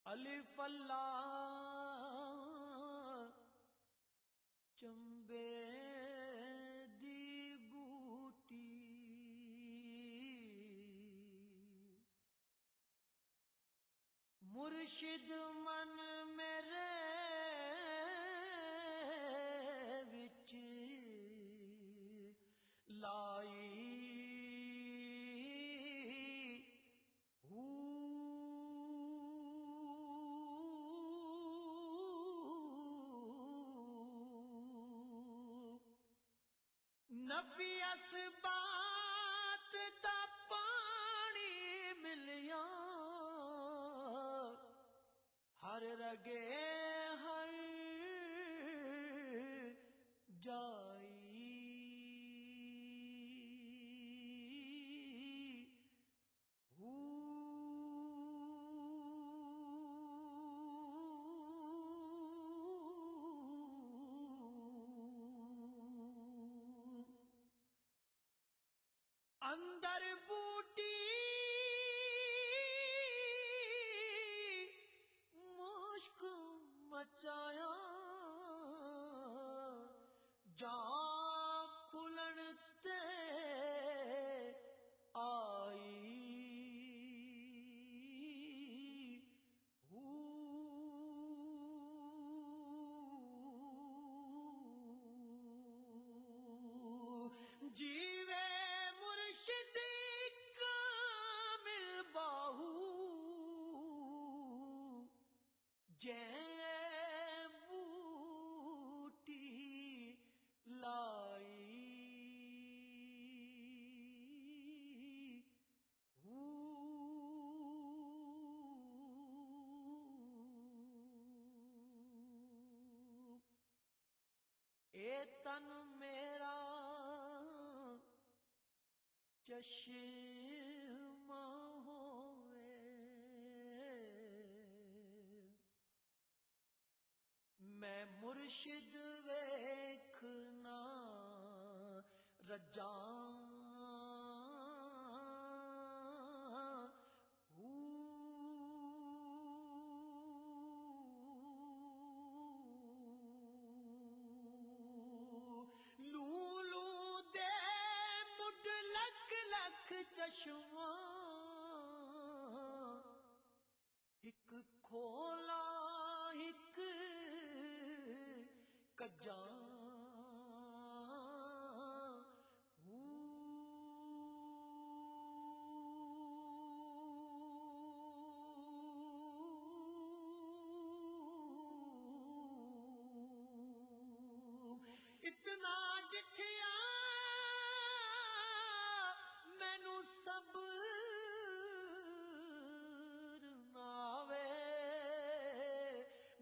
الف اللہ چمبے دی بوٹی مرشد من میرے وچ لائی نفی اسبات دا پانی ملیا ہر رگے ہر جائی اندر بوٹی مشک مچایا جان کھلن تے آئی جیوے مرشد کامل باہو جے بوٹی لائی اے تن میرا چشمہ ہوئے میں مرشد ویکھنا رجاں چشمہ ایک کھولا ایک کجاں اتنا ڈٹھیا صبر ناوے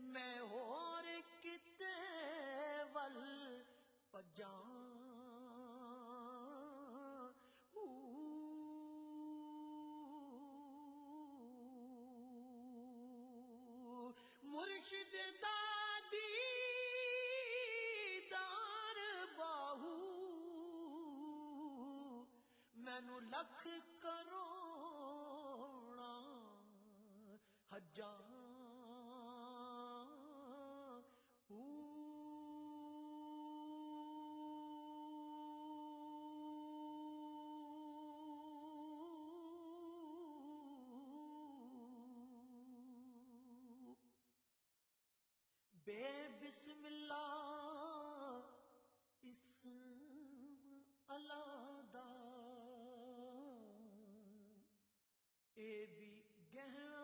میں اور کتے ول پجاں مرشد دادی دار باہو مینو لکھ کروڑا حجاں بے بسم اللہ اسم اللہ دا اے بھی گہنا